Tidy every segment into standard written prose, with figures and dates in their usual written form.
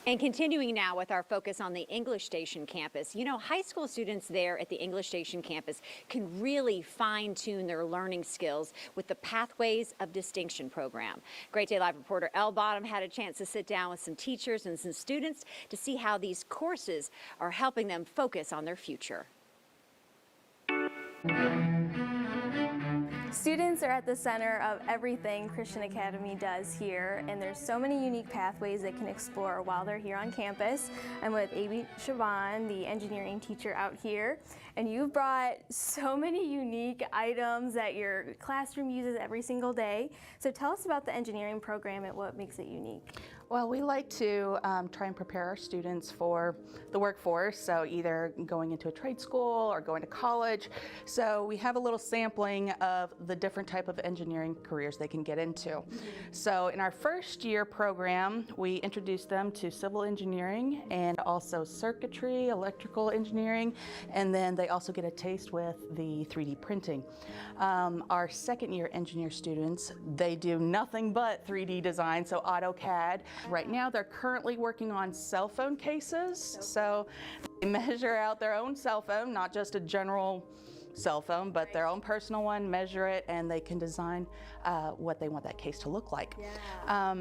And continuing now with our focus on the English Station campus, you know, high school students there at the English Station campus can really fine-tune their learning skills with the Pathways of Distinction program. Great Day Live reporter Elle Bottom had a chance to sit down with some teachers and some students to see how these courses are helping them focus on their future. Students are at the center of everything Christian Academy does here, and there's so many unique pathways they can explore while they're here on campus. I'm with Amy Siobhan, the engineering teacher out here, and you've brought so many unique items that your classroom uses every single day. So tell us about the engineering program and what makes it unique. Well, we like to try and prepare our students for the workforce, so either going into a trade school or going to college. So we have a little sampling of the different type of engineering careers they can get into. So in our first year program, we introduced them to civil engineering and also circuitry, electrical engineering, and then they also get a taste with the 3D printing. Our second year engineer students, they do nothing but 3D design, so AutoCAD. Right now, they're currently working on cell phone cases, so they measure out their own cell phone, not just a general cell phone, but their own personal one, measure it, and they can design what they want that case to look like. Yeah.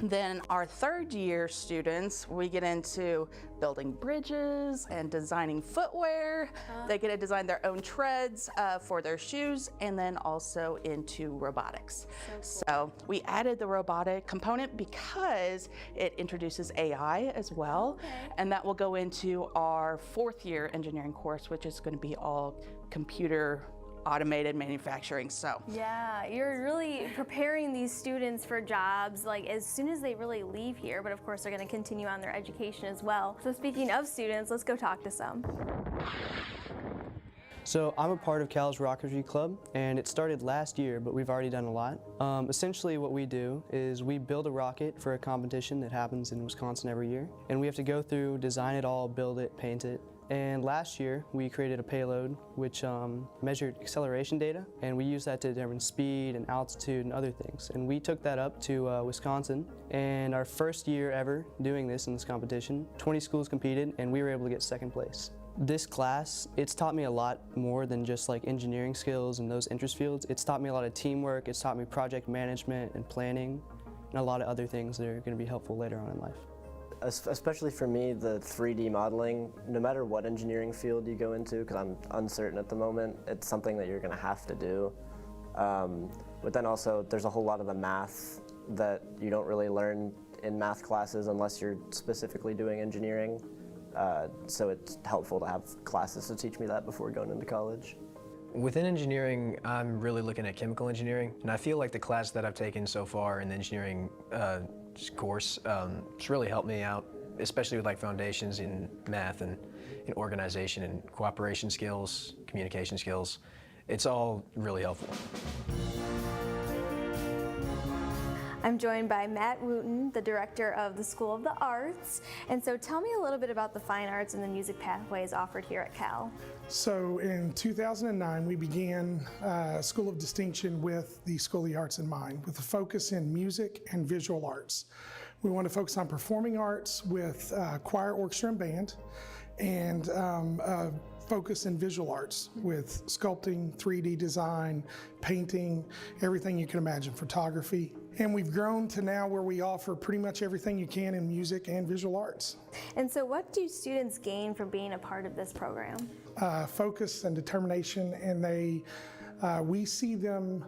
Then our third year students, we get into building bridges and designing footwear. They get to design their own treads for their shoes, and then also into robotics. So we added the robotic component because it introduces AI as well, and that will go into our fourth year engineering course, which is going to be all computer automated manufacturing. So yeah, you're really preparing these students for jobs like as soon as they really leave here, but of course they're going to continue on their education as well. So speaking of students, let's go talk to some. So I'm a part of Cal's Rocketry Club, and it started last year, but we've already done a lot. Essentially what we do is we build a rocket for a competition that happens in Wisconsin every year, and we have to go through, design it all, build it, paint it. And last year, we created a payload which measured acceleration data, and we used that to determine speed and altitude and other things. And we took that up to Wisconsin, and our first year ever doing this in this competition, 20 schools competed, and we were able to get second place. This class, it's taught me a lot more than just like engineering skills and those interest fields. It's taught me a lot of teamwork, it's taught me project management and planning, and a lot of other things that are going to be helpful later on in life. Especially for me, the 3D modeling, no matter what engineering field you go into, because I'm uncertain at the moment, it's something that you're going to have to do. But then also, there's a whole lot of the math that you don't really learn in math classes unless you're specifically doing engineering. So it's helpful to have classes to teach me that before going into college. Within engineering, I'm really looking at chemical engineering, and I feel like the class that I've taken so far in the engineering course it's really helped me out, especially with like foundations in math and in organization and cooperation skills, communication skills. It's all really helpful. I'm joined by Matt Wooten, the director of the School of the Arts. And so tell me a little bit about the fine arts and the music pathways offered here at Cal. So in 2009, we began School of Distinction with the School of the Arts in mind, with a focus in music and visual arts. We want to focus on performing arts with choir, orchestra, and band, and focus in visual arts with sculpting, 3D design, painting, everything you can imagine, photography. And we've grown to now where we offer pretty much everything you can in music and visual arts. And so what do students gain from being a part of this program? Focus and determination, and we see them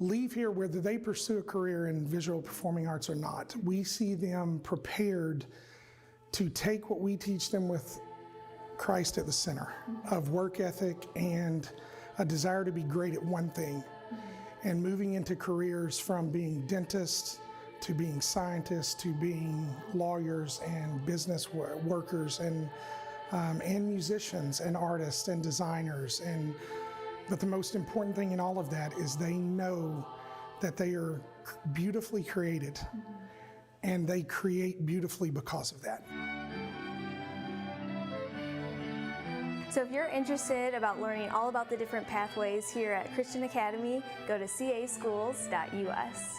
leave here whether they pursue a career in visual performing arts or not. We see them prepared to take what we teach them with Christ at the center of work ethic and a desire to be great at one thing, and moving into careers from being dentists to being scientists to being lawyers and business workers and musicians and artists and designers. But the most important thing in all of that is they know that they are beautifully created, and they create beautifully because of that. So if you're interested about learning all about the different pathways here at Christian Academy, go to caschools.us.